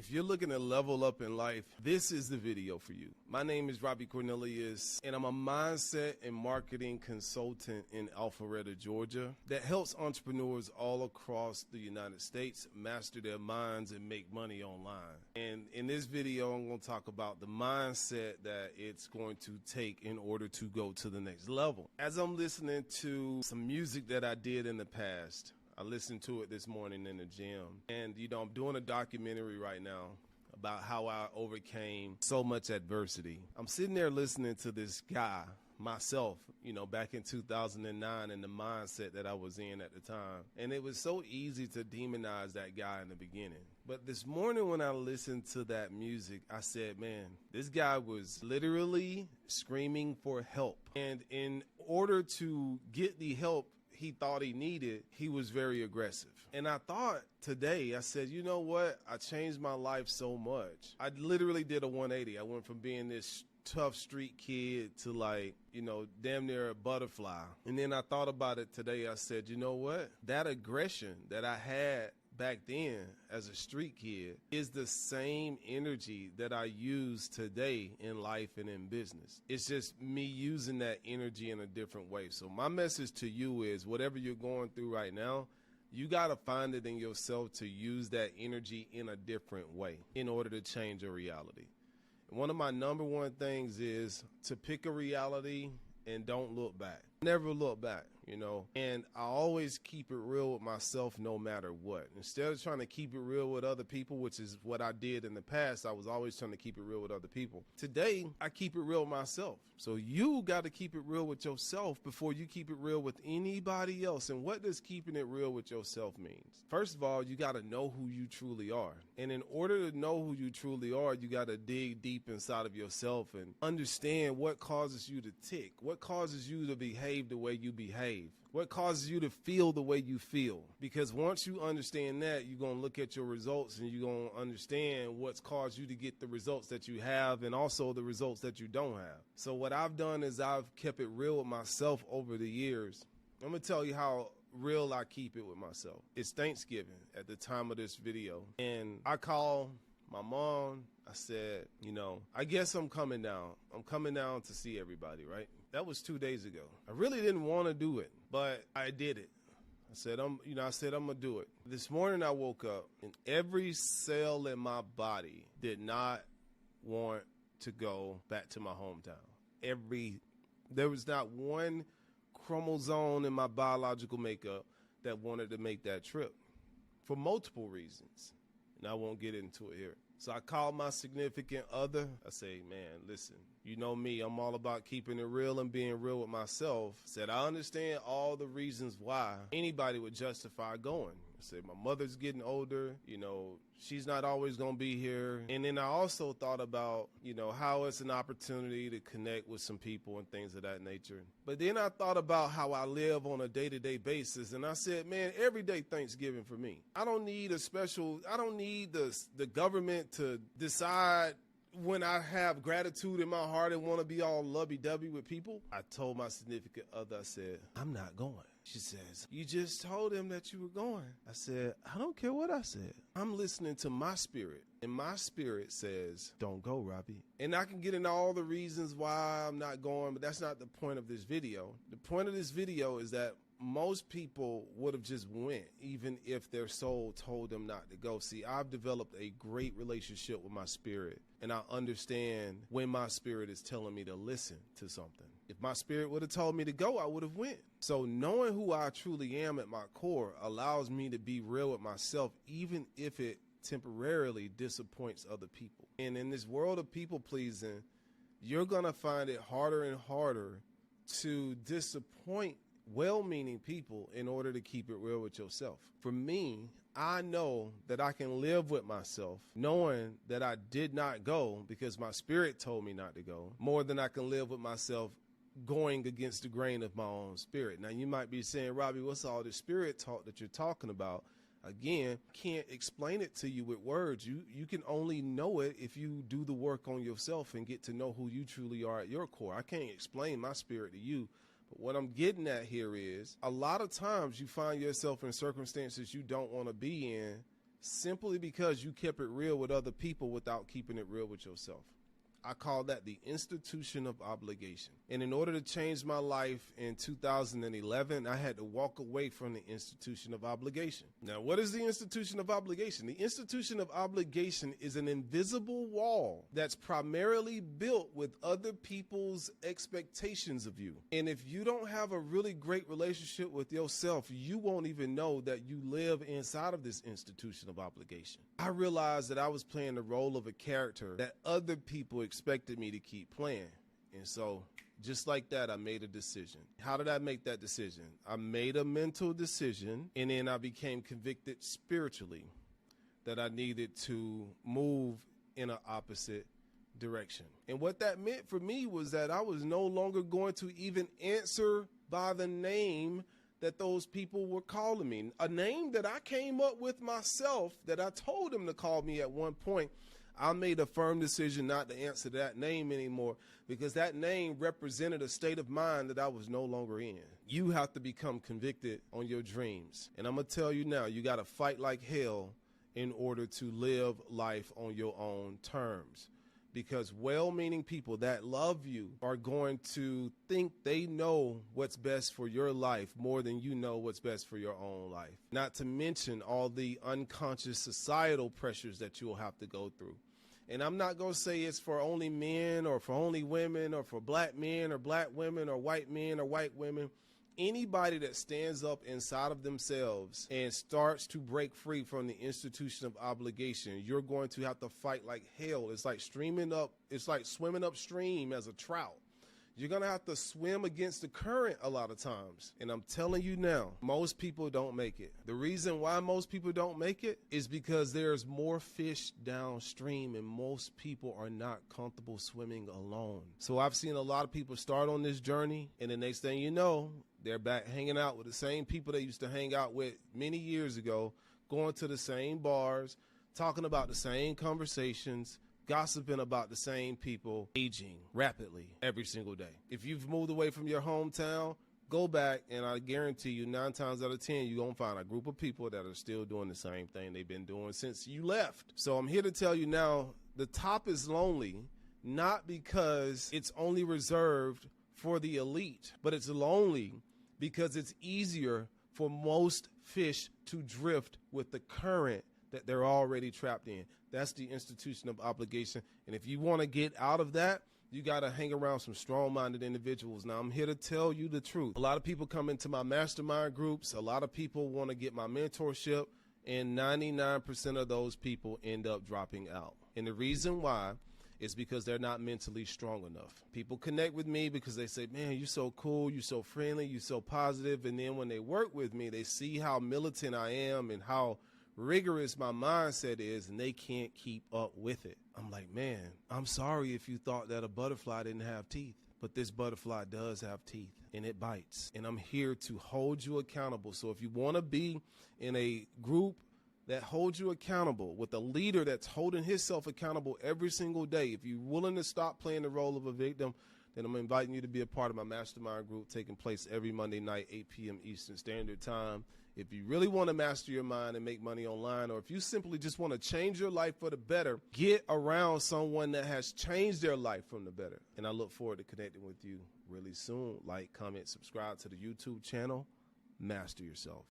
If you're looking to level up in life, this is the video for you. My name is Robbie Cornelius, and I'm a mindset and marketing consultant in Alpharetta, Georgia, that helps entrepreneurs all across the United States master their minds and make money online. And in this video, I'm going to talk about the mindset that it's going to take in order to go to the next level. As I'm listening to some music that I did in the past, I listened to it this morning in the gym, and I'm doing a documentary right now about how I overcame so much adversity. I'm sitting there listening to this guy, myself, back in 2009 and the mindset that I was in at the time. And it was so easy to demonize that guy in the beginning. But this morning when I listened to that music, I said, man, this guy was literally screaming for help. And in order to get the help he thought he needed, he was very aggressive. And I thought today, I said, you know what? I changed my life so much. I literally did a 180. I went from being this tough street kid to damn near a butterfly. And then I thought about it today. I said, you know what? That aggression that I had back then as a street kid is the same energy that I use today in life and in business. It's just me using that energy in a different way. So my message to you is whatever you're going through right now, you got to find it in yourself to use that energy in a different way in order to change your reality. One of my number one things is to pick a reality and don't look back. Never look back, and I always keep it real with myself no matter what. Instead of trying to keep it real with other people, which is what I did in the past, I was always trying to keep it real with other people. Today, I keep it real with myself. So you got to keep it real with yourself before you keep it real with anybody else. And what does keeping it real with yourself means? First of all, you got to know who you truly are. And in order to know who you truly are, you got to dig deep inside of yourself and understand what causes you to tick, what causes you to behave the way you behave, what causes you to feel the way you feel. Because once you understand that, you're going to look at your results and you're going to understand what's caused you to get the results that you have and also the results that you don't have. So what I've done is I've kept it real with myself over the years. I'm going to tell you how real I keep it with myself. It's Thanksgiving at the time of this video, and I call my mom. I said, I guess I'm coming down. I'm coming down to see everybody, right? That was 2 days ago. I really didn't want to do it, but I did it. I said, I'm going to do it. This morning I woke up and every cell in my body did not want to go back to my hometown. There was not one chromosome in my biological makeup that wanted to make that trip for multiple reasons. And I won't get into it here. So I called my significant other. I say, man, listen, you know me, I'm all about keeping it real and being real with myself. Said, I understand all the reasons why anybody would justify going. I said, my mother's getting older, she's not always going to be here. And then I also thought about, how it's an opportunity to connect with some people and things of that nature. But then I thought about how I live on a day-to-day basis. And I said, man, every day Thanksgiving for me. I don't need the government to decide when I have gratitude in my heart and want to be all lovey-dovey with people. I told my significant other, I said, I'm not going. She says, you just told him that you were going. I said, I don't care what I said. I'm listening to my spirit. And my spirit says, don't go, Robbie. And I can get into all the reasons why I'm not going, but that's not the point of this video. The point of this video is that most people would have just went, even if their soul told them not to go. See, I've developed a great relationship with my spirit, and I understand when my spirit is telling me to listen to something. If my spirit would have told me to go, I would have went. So knowing who I truly am at my core allows me to be real with myself, even if it temporarily disappoints other people. And in this world of people pleasing, you're going to find it harder and harder to disappoint well-meaning people in order to keep it real with yourself. For me, I know that I can live with myself knowing that I did not go because my spirit told me not to go, more than I can live with myself going against the grain of my own spirit. Now, you might be saying, Robbie, what's all this spirit talk that you're talking about? Again, can't explain it to you with words. You can only know it if you do the work on yourself and get to know who you truly are at your core. I can't explain my spirit to you. But what I'm getting at here is a lot of times you find yourself in circumstances you don't want to be in simply because you kept it real with other people without keeping it real with yourself. I call that the institution of obligation. And in order to change my life in 2011, I had to walk away from the institution of obligation. Now, what is the institution of obligation? The institution of obligation is an invisible wall that's primarily built with other people's expectations of you. And if you don't have a really great relationship with yourself, you won't even know that you live inside of this institution of obligation. I realized that I was playing the role of a character that other people expected me to keep playing. And so just like that, I made a decision. How did I make that decision? I made a mental decision, and then I became convicted spiritually that I needed to move in an opposite direction. And what that meant for me was that I was no longer going to even answer by the name that those people were calling me, a name that I came up with myself, that I told them to call me at one point. I made a firm decision not to answer that name anymore because that name represented a state of mind that I was no longer in. You have to become convicted on your dreams. And I'm going to tell you now, you got to fight like hell in order to live life on your own terms. Because well-meaning people that love you are going to think they know what's best for your life more than you know what's best for your own life. Not to mention all the unconscious societal pressures that you'll have to go through. And I'm not going to say it's for only men or for only women or for black men or black women or white men or white women. Anybody that stands up inside of themselves and starts to break free from the institution of obligation, you're going to have to fight like hell. It's like swimming upstream as a trout. You're going to have to swim against the current a lot of times. And I'm telling you now, most people don't make it. The reason why most people don't make it is because there's more fish downstream and most people are not comfortable swimming alone. So I've seen a lot of people start on this journey, and the next thing you know, they're back hanging out with the same people they used to hang out with many years ago, going to the same bars, talking about the same conversations, gossiping about the same people, aging rapidly every single day. If you've moved away from your hometown, go back, and I guarantee you 9 times out of 10, you're going to find a group of people that are still doing the same thing they've been doing since you left. So I'm here to tell you now, the top is lonely, not because it's only reserved for the elite, but it's lonely because it's easier for most fish to drift with the current that they're already trapped in. That's the institution of obligation. And if you want to get out of that, you got to hang around some strong-minded individuals. Now, I'm here to tell you the truth. A lot of people come into my mastermind groups. A lot of people want to get my mentorship, and 99% of those people end up dropping out. And the reason why is because they're not mentally strong enough. People connect with me because they say, man, you're so cool, you're so friendly, you're so positive. And then when they work with me, they see how militant I am and how rigorous my mindset is, and they can't keep up with it. I'm like, man, I'm sorry if you thought that a butterfly didn't have teeth, but this butterfly does have teeth and it bites. And I'm here to hold you accountable. So if you want to be in a group that holds you accountable, with a leader that's holding himself accountable every single day, if you're willing to stop playing the role of a victim, then I'm inviting you to be a part of my mastermind group taking place every Monday night, 8 p.m. Eastern Standard Time. If you really want to master your mind and make money online, or if you simply just want to change your life for the better, get around someone that has changed their life from the better. And I look forward to connecting with you really soon. Like, comment, subscribe to the YouTube channel. Master yourself.